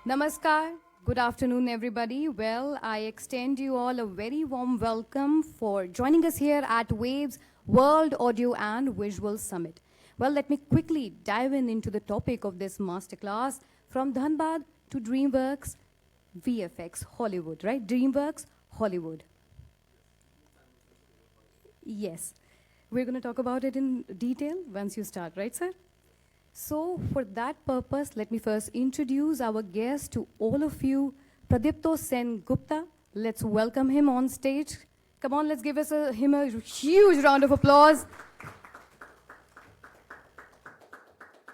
Namaskar. Good afternoon, everybody. Well, I extend you all a very warm welcome for joining us here at Waves World Audio and Visual Summit. Well, let me quickly dive into the topic of this masterclass from Dhanbad to Dreamworks, VFX, Hollywood, right? Dreamworks, Hollywood. Yes. We're going to talk about it in detail once you start, right, sir? So, for that purpose, let me first introduce our guest to all of you, Pradipto Sengupta. Let's welcome him on stage. Come on, let's give him a huge round of applause.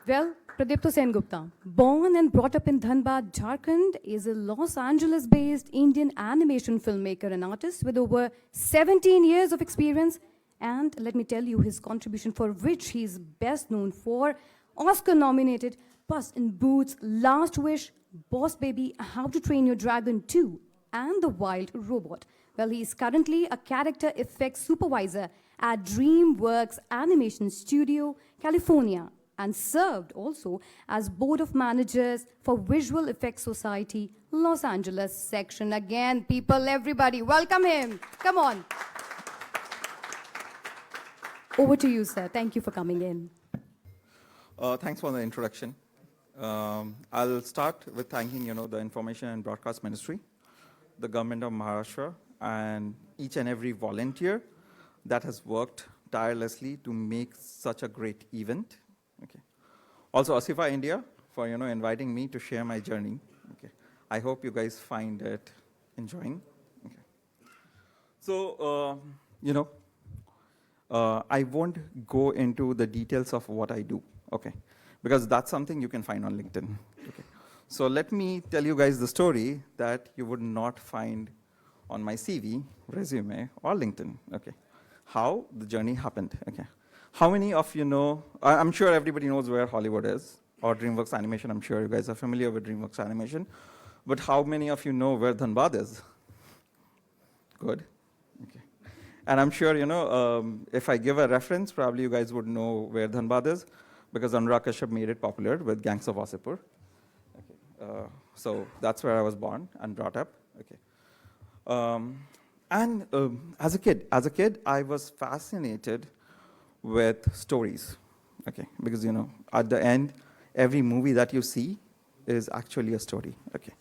Well, Pradipto Sengupta, born and brought up in Dhanbad, Jharkhand, is a Los Angeles-based Indian animation filmmaker and artist with over 17 years of experience. And let me tell you his contribution, for which he is best known for Oscar-nominated Puss in Boots, Last Wish, Boss Baby, How to Train Your Dragon 2, and The Wild Robot. Well, he is currently a character effects supervisor at Dreamworks Animation Studio, California, and served also as Board of Managers for Visual Effects Society, Los Angeles section. Again, people, everybody, welcome him. Come on. Over to you, sir. Thank you for coming in. Thanks for the introduction. I'll start with thanking, the Information and Broadcast Ministry, the government of Maharashtra, and each and every volunteer that has worked tirelessly to make such a great event. Okay. Also, Asifa India for, inviting me to share my journey. Okay. I hope you guys find it enjoying. Okay. So, I won't go into the details of what I do, okay? Because that's something you can find on LinkedIn, okay? So let me tell you guys the story that you would not find on my CV, resume, or LinkedIn, okay? How the journey happened, okay? How many of you know, I'm sure everybody knows where Hollywood is, or Dreamworks Animation. I'm sure you guys are familiar with Dreamworks Animation. But how many of you know where Dhanbad is? Good, okay. And I'm sure, if I give a reference, probably you guys would know where Dhanbad is, because Anurag Kashyap made it popular with Gangs of Wasseypur. Okay. So that's where I was born and brought up. Okay. As a kid, I was fascinated with stories. Okay. Because, at the end, every movie that you see is actually a story. Okay.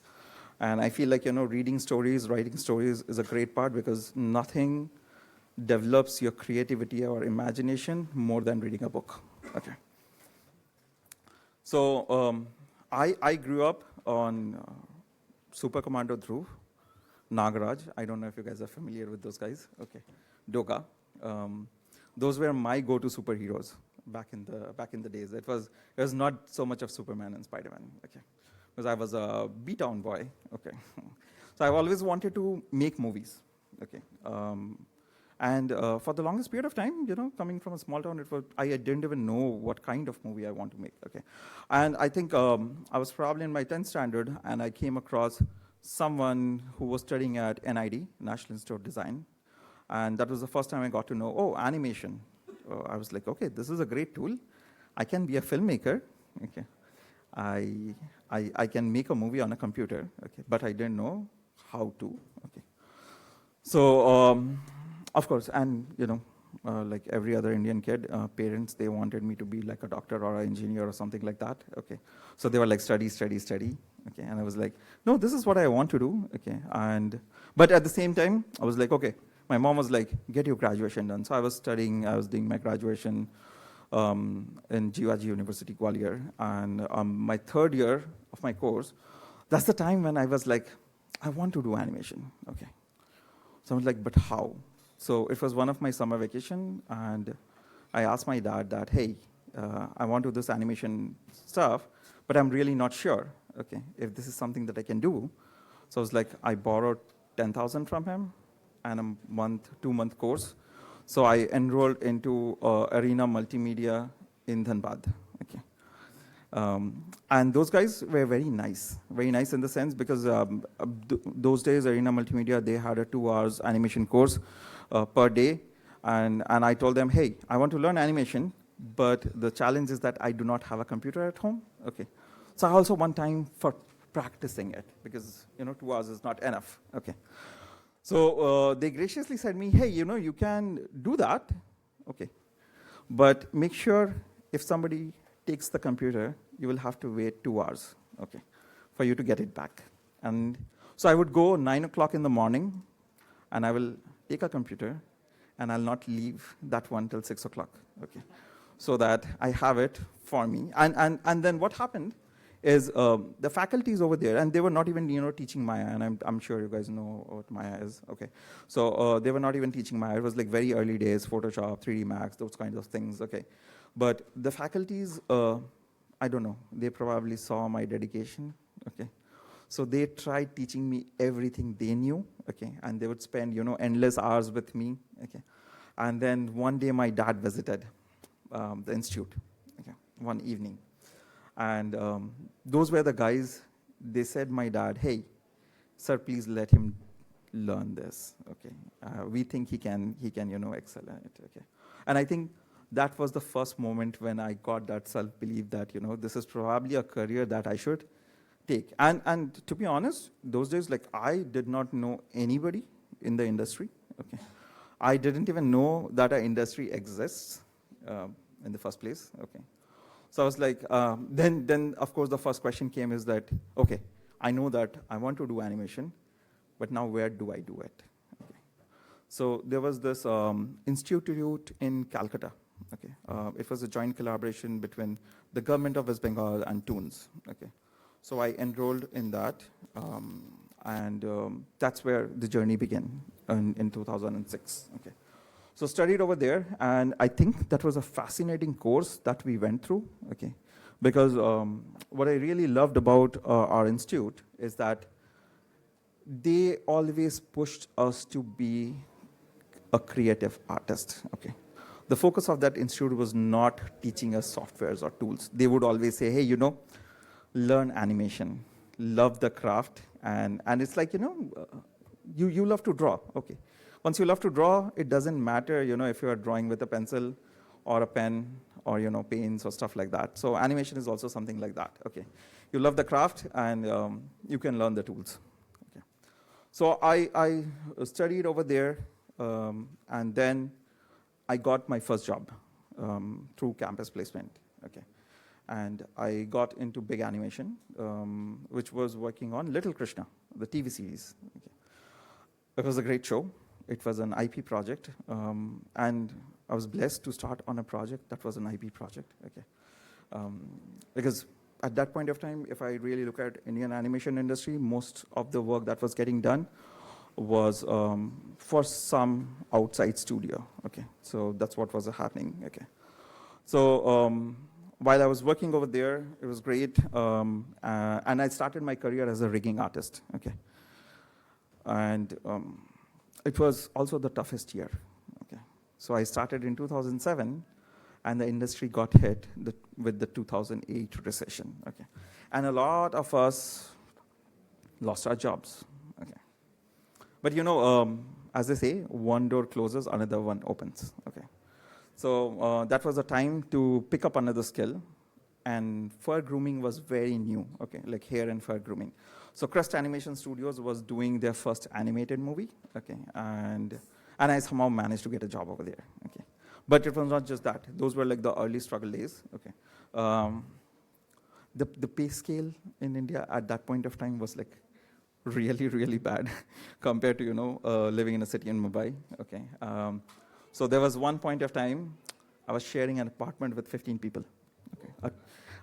And I feel like, reading stories, writing stories is a great part, because nothing develops your creativity or imagination more than reading a book. Okay. So I grew up on Super Commando Dhruv, Nagaraj. I don't know if you guys are familiar with those guys. Okay. Doga. Those were my go-to superheroes back in the days. It was not so much of Superman and Spider-Man. Okay. Because I was a B-town boy. Okay. So I've always wanted to make movies. Okay. And for the longest period of time, coming from a small town, I didn't even know what kind of movie I want to make. Okay, and I think I was probably in my 10th standard, and I came across someone who was studying at NID, National Institute of Design, and that was the first time I got to know, oh, animation. I was like, okay, this is a great tool. I can be a filmmaker. Okay, I can make a movie on a computer. Okay, but I didn't know how to. Okay, so. Of course, and like every other Indian kid, parents, they wanted me to be like a doctor or an engineer or something like that. Okay, so they were like, study. Okay, and I was like, no, this is what I want to do. Okay, but at the same time, I was like, okay. My mom was like, get your graduation done. So I was doing my graduation in Jivaji University, Gwalior, and my third year of my course, that's the time when I was like, I want to do animation. Okay, so I was like, but how? So it was one of my summer vacation, and I asked my dad that, hey, I want to do this animation stuff, but I'm really not sure, okay, if this is something that I can do. So I was like, I borrowed 10,000 from him and a 2-month course. So I enrolled into Arena Multimedia in Dhanbad, okay. And those guys were very nice in the sense, because those days, Arena Multimedia, they had a 2 hours animation course per day. And I told them, hey, I want to learn animation, but the challenge is that I do not have a computer at home. Okay. So I also one time, for practicing it because, 2 hours is not enough. Okay. So they graciously said me, hey, you can do that. Okay. But make sure if somebody takes the computer, you will have to wait 2 hours, okay, for you to get it back. And so I would go 9 o'clock in the morning, and I will take a computer, and I'll not leave that one till 6 o'clock, okay, so that I have it for me. And then what happened is the faculties over there, and they were not even teaching Maya, and I'm sure you guys know what Maya is, okay. So they were not even teaching Maya. It was like very early days, Photoshop, 3D Max, those kinds of things, okay. But the faculties, I don't know, they probably saw my dedication, okay. So they tried teaching me everything they knew, okay, and they would spend, endless hours with me, okay. And then one day my dad visited the institute, okay, one evening. And those were the guys, they said my dad, hey, sir, please let him learn this, okay. We think he can, excel in it, okay. And I think that was the first moment when I got that self-belief that, this is probably a career that I should take. And to be honest, those days, like, I did not know anybody in the industry, okay. I didn't even know that an industry exists in the first place, okay. So I was like, then of course the first question came is that, okay, I know that I want to do animation, but now where do I do it? Okay. So there was this institute in Calcutta, okay. It was a joint collaboration between the government of West Bengal and Toons, okay. So I enrolled in that, and that's where the journey began in 2006, okay. So studied over there, and I think that was a fascinating course that we went through, okay, because what I really loved about our institute is that they always pushed us to be a creative artist, okay. The focus of that institute was not teaching us softwares or tools. They would always say, hey, learn animation, love the craft, and it's like, you love to draw, okay. Once you love to draw, it doesn't matter, if you are drawing with a pencil or a pen or, paints or stuff like that. So animation is also something like that, okay. You love the craft, and you can learn the tools, okay. So I studied over there, and then I got my first job through campus placement, okay. And I got into big animation, which was working on Little Krishna, the TV series, okay. It was a great show. It was an IP project, and I was blessed to start on a project that was an IP project, okay. Because at that point of time, if I really look at Indian animation industry, most of the work that was getting done was for some outside studio, okay. So that's what was happening, okay. So while I was working over there, it was great, and I started my career as a rigging artist, okay. And it was also the toughest year, okay. So I started in 2007, and the industry got hit with the 2008 recession, okay. And a lot of us lost our jobs, okay. But as they say, one door closes, another one opens, okay. So that was a time to pick up another skill, and fur grooming was very new, okay, like hair and fur grooming. So Crest Animation Studios was doing their first animated movie, okay, and I somehow managed to get a job over there, okay. But it was not just that. Those were like the early struggle days, okay. The pay scale in India at that point of time was like really, really bad compared to, living in a city in Mumbai, okay. So there was one point of time I was sharing an apartment with 15 people, okay.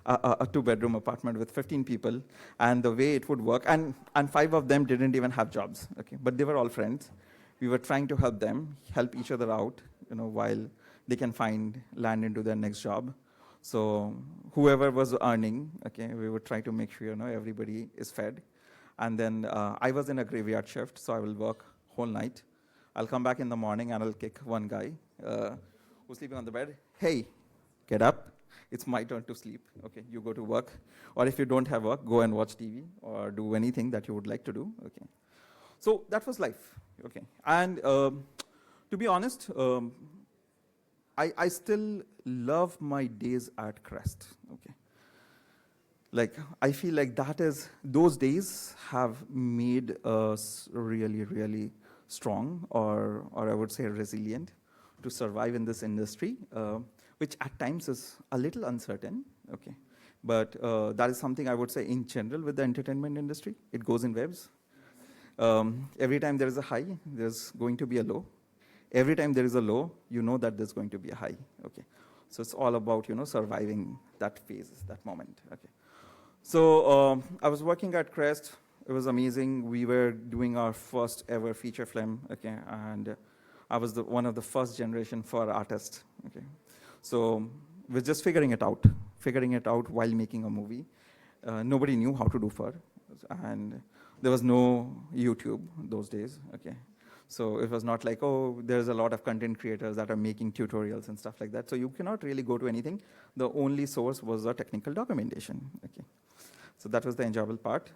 A two-bedroom apartment with 15 people, and the way it would work, and 5 of them didn't even have jobs, okay, but they were all friends. We were trying to help them, help each other out, while they can find land into their next job. So whoever was earning, okay, we would try to make sure, everybody is fed. And then I was in a graveyard shift, so I will work whole night. I'll come back in the morning, and I'll kick one guy who's sleeping on the bed. Hey, get up. It's my turn to sleep, okay, you go to work. Or if you don't have work, go and watch TV or do anything that you would like to do, okay. So that was life, okay. And to be honest, I still love my days at Crest, okay. like, I feel like those days have made us really, really strong, or I would say resilient, to survive in this industry, which at times is a little uncertain, okay? But that is something I would say in general with the entertainment industry. It goes in waves. Every time there is a high, there's going to be a low. Every time there is a low, you know that there's going to be a high, okay? So it's all about, surviving that phase, that moment, okay? So I was working at Crest. It was amazing. We were doing our first ever feature film, okay? And I was one of the first generation for artists, okay? So we're just figuring it out while making a movie. Nobody knew how to do fur, and there was no YouTube those days, okay? So it was not like, oh, there's a lot of content creators that are making tutorials and stuff like that. So you cannot really go to anything. The only source was the technical documentation, okay? So that was the enjoyable part.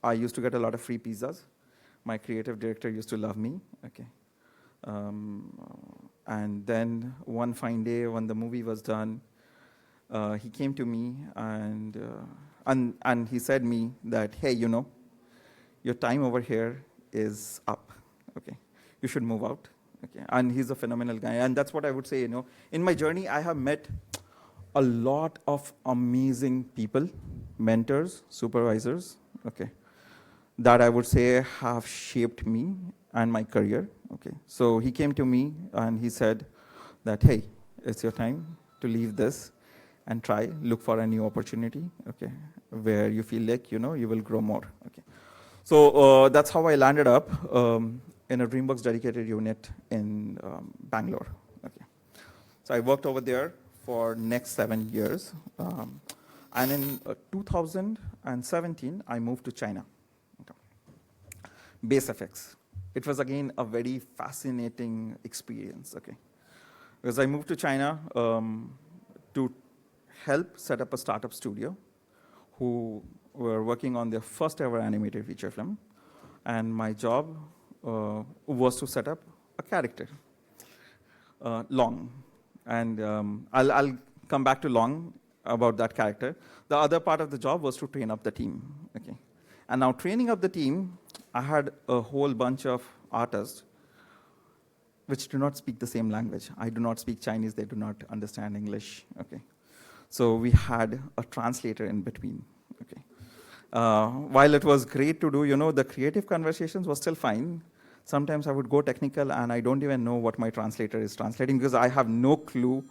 I used to get a lot of free pizzas. My creative director used to love me, okay? And then one fine day when the movie was done, he came to me and he said me that, hey, your time over here is up, okay? You should move out, okay? And he's a phenomenal guy. And that's what I would say, in my journey, I have met a lot of amazing people, mentors, supervisors, okay, that I would say have shaped me and my career, okay? So he came to me and he said that, hey, it's your time to leave this and look for a new opportunity, okay, where you feel like, you will grow more, okay? So that's how I landed up in a Dreamworks dedicated unit in Bangalore, okay? So I worked over there for next 7 years. And in 2017, I moved to China. Okay. Base FX. It was, again, a very fascinating experience, okay? Because I moved to China to help set up a startup studio who were working on their first ever animated feature film. And my job was to set up a character, Long. And I'll come back to Long about that character. The other part of the job was to train up the team, okay? And now training up the team, I had a whole bunch of artists which do not speak the same language. I do not speak Chinese, they do not understand English, okay? So we had a translator in between, okay? While it was great to do, the creative conversations was still fine. Sometimes I would go technical and I don't even know what my translator is translating because I have no clue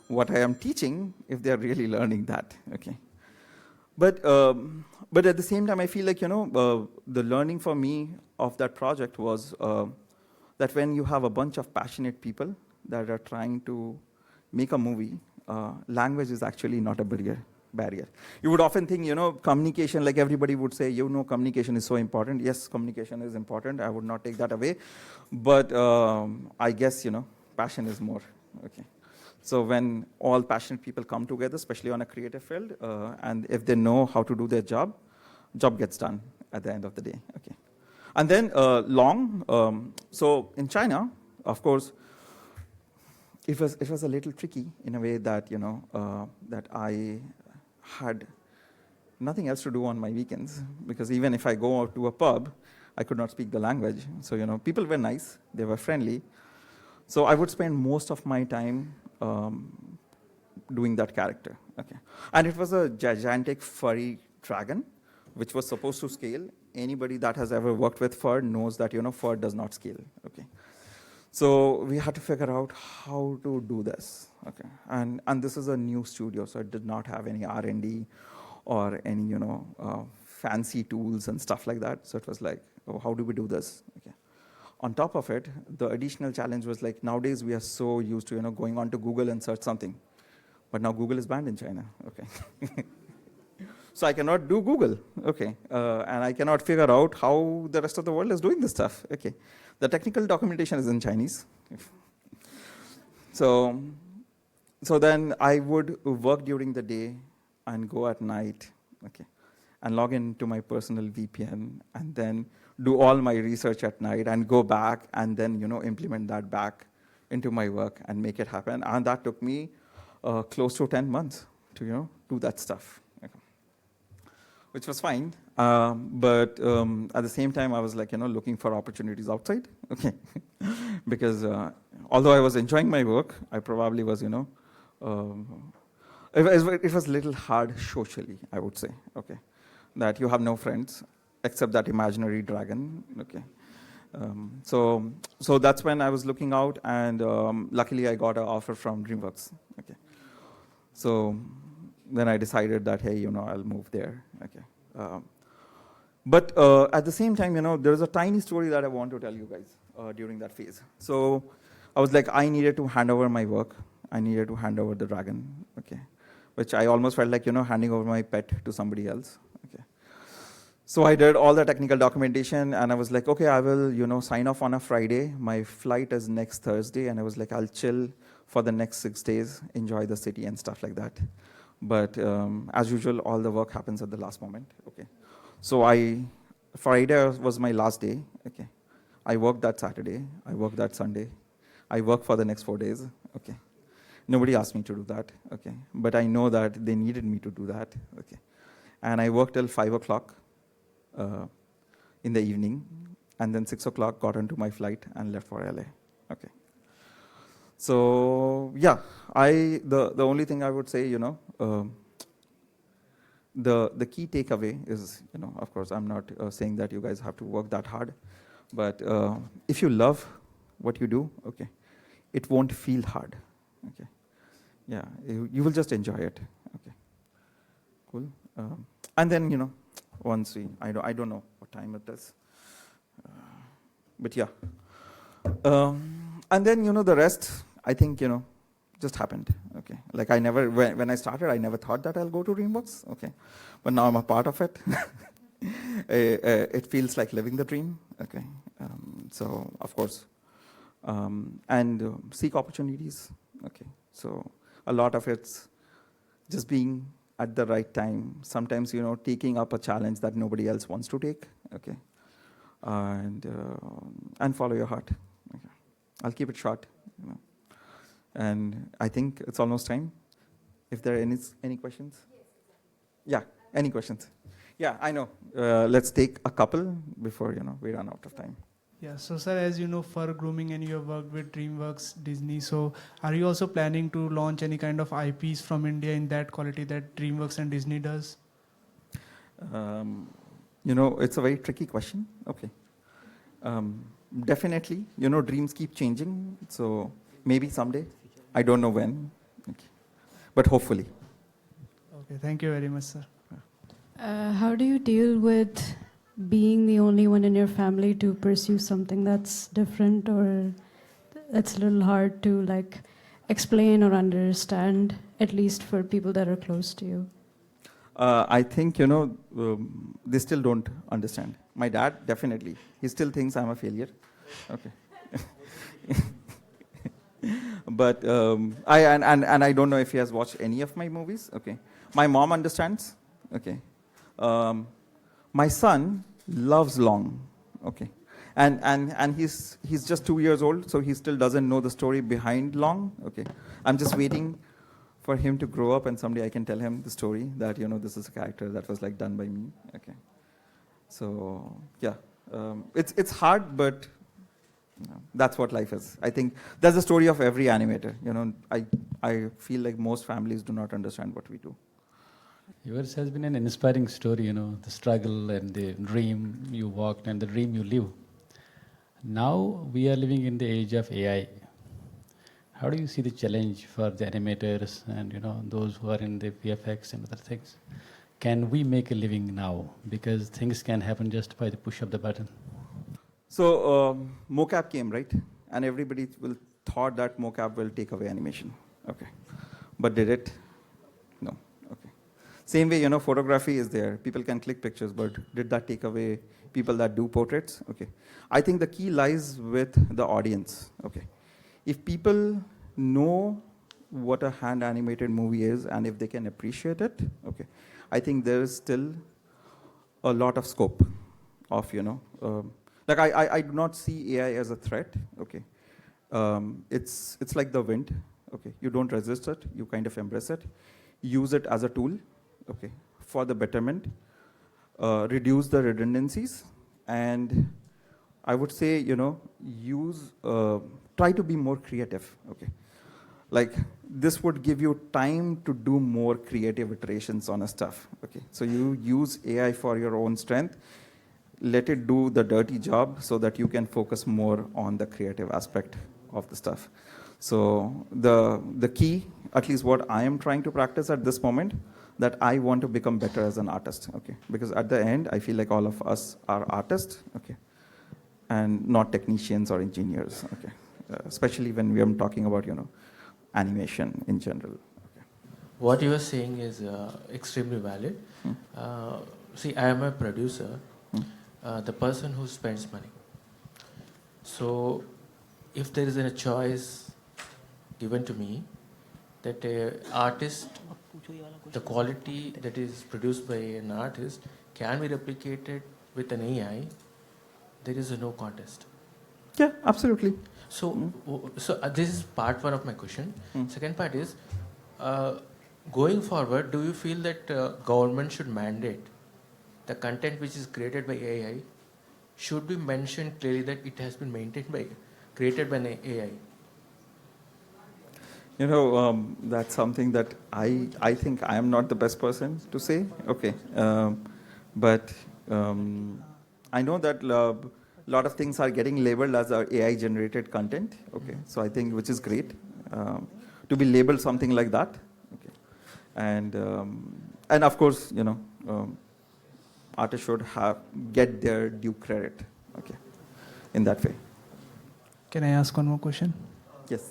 what I am teaching if they're really learning that, okay? But at the same time, I feel like, the learning for me of that project was that when you have a bunch of passionate people that are trying to make a movie, language is actually not a barrier. You would often think, communication, like everybody would say, communication is so important. Yes, communication is important. I would not take that away. But I guess, passion is more, okay? So when all passionate people come together, especially on a creative field, and if they know how to do their job gets done at the end of the day, okay? And then Long, so in China, of course, it was a little tricky in a way that, that I had nothing else to do on my weekends, because even if I go out to a pub, I could not speak the language. So, people were nice, they were friendly. So I would spend most of my time doing that character, okay? And it was a gigantic furry dragon, which was supposed to scale. Anybody that has ever worked with fur knows that, fur does not scale, okay? So we had to figure out how to do this, okay? And this is a new studio, so it did not have any R&D or any, fancy tools and stuff like that. So it was like, oh, how do we do this, okay? On top of it, the additional challenge was like, nowadays we are so used to, going onto Google and search something. But now Google is banned in China, okay? So I cannot do Google, okay? And I cannot figure out how the rest of the world is doing this stuff, okay? The technical documentation is in Chinese. So then I would work during the day and go at night, okay? And log into my personal VPN and then do all my research at night and go back and then, implement that back into my work and make it happen. And that took me close to 10 months to, do that stuff, which was fine. But at the same time, I was like, looking for opportunities outside. Okay, because although I was enjoying my work, I probably was, it was a little hard socially, I would say. Okay, that you have no friends except that imaginary dragon. Okay. So that's when I was looking out, and luckily I got an offer from Dreamworks. Okay, so then I decided that, hey, I'll move there. Okay, but at the same time, there's a tiny story that I want to tell you guys during that phase. So I was like, I needed to hand over my work. I needed to hand over the dragon. Okay, which I almost felt like handing over my pet to somebody else. Okay. So I did all the technical documentation, and I was like, okay, I will, sign off on a Friday. My flight is next Thursday, and I was like, I'll chill for the next 6 days, enjoy the city and stuff like that. But as usual, all the work happens at the last moment. Okay. So Friday was my last day. Okay. I worked that Saturday. I worked that Sunday. I worked for the next 4 days. Okay. Nobody asked me to do that. Okay. But I know that they needed me to do that. Okay. And I worked till 5 o'clock. In the evening, and then 6 o'clock got onto my flight and left for LA. Okay. So yeah, the only thing I would say, the key takeaway is, of course, I'm not saying that you guys have to work that hard, but if you love what you do, okay, it won't feel hard. Okay. Yeah, you will just enjoy it. Okay. Cool. And then, once I don't know what time it is, but yeah. And then, the rest, I think, just happened. Okay. Like when I started, I never thought that I'll go to Dreamworks. Okay. But now I'm a part of it. It feels like living the dream. Okay. So, of course, and seek opportunities. Okay. So a lot of it's just being at the right time. Sometimes, taking up a challenge that nobody else wants to take. Okay. And follow your heart. Okay. I'll keep it short. And I think it's almost time. If there are any questions? Yeah, any questions? Yeah, I know. Let's take a couple before, we run out of time. Yeah, so sir, as you know, for grooming and you have worked with Dreamworks, Disney, so are you also planning to launch any kind of IPs from India in that quality that Dreamworks and Disney does? It's a very tricky question. Okay. Definitely, dreams keep changing, so maybe someday. I don't know when, okay. But hopefully. Okay, thank you very much, sir. How do you deal with being the only one in your family to pursue something that's different, or that's a little hard to explain or understand, at least for people that are close to you? I think, they still don't understand. My dad, definitely. He still thinks I'm a failure. Okay. But I don't know if he has watched any of my movies. Okay. My mom understands. Okay. My son loves Long. Okay. And he's just 2 years old, so he still doesn't know the story behind Long. Okay. I'm just waiting for him to grow up, and someday I can tell him the story that, this is a character that was done by me. Okay. So yeah, it's hard, but that's what life is. I think that's the story of every animator. I feel like most families do not understand what we do. Yours has been an inspiring story, the struggle and the dream you walked and the dream you live. Now we are living in the age of AI. How do you see the challenge for the animators and those who are in the VFX and other things? Can we make a living now? Because things can happen just by the push of the button. So mocap came, right? And everybody thought that mocap will take away animation. Okay. But did it? No. Okay. Same way, photography is there. People can click pictures, but did that take away people that do portraits? Okay. I think the key lies with the audience. Okay. If people know what a hand animated movie is and if they can appreciate it, okay, I think there is still a lot of scope of, I do not see AI as a threat, okay. It's like the wind, okay. You don't resist it, you kind of embrace it, use it as a tool, okay, for the betterment. reduce the redundancies, and I would say, try to be more creative, okay? Like, this would give you time to do more creative iterations on a stuff, okay? So you use AI for your own strength, let it do the dirty job so that you can focus more on the creative aspect of the stuff. So the key, at least what I am trying to practice at this moment, that I want to become better as an artist, okay? Because at the end, I feel like all of us are artists, okay? And not technicians or engineers, okay? Especially when we are talking about, animation in general. Okay. What you are saying is extremely valid. See, I am a producer, the person who spends money. So, if there is a choice given to me that an artist, the quality that is produced by an artist can be replicated with an AI, there is no contest. Yeah, absolutely. So, this is part one of my question. Second part is, going forward, do you feel that government should mandate the content which is created by AI should be mentioned clearly that it has been created by an AI? That's something that I think I am not the best person to say. Okay, but I know that a lot of things are getting labeled as AI generated content. Okay, so I think which is great to be labeled something like that. Okay, and of course, artists should get their due credit. Okay, in that way. Can I ask one more question? Yes.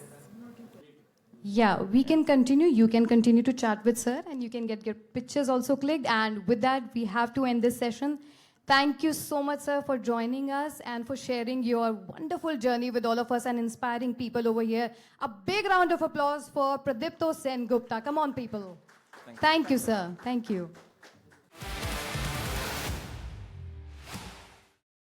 Yeah, we can continue. You can continue to chat with sir, and you can get your pictures also clicked. And with that, we have to end this session. Thank you so much, sir, for joining us and for sharing your wonderful journey with all of us and inspiring people over here. A big round of applause for Pradipto Sengupta. Come on, people. Thank you, sir. Thank you.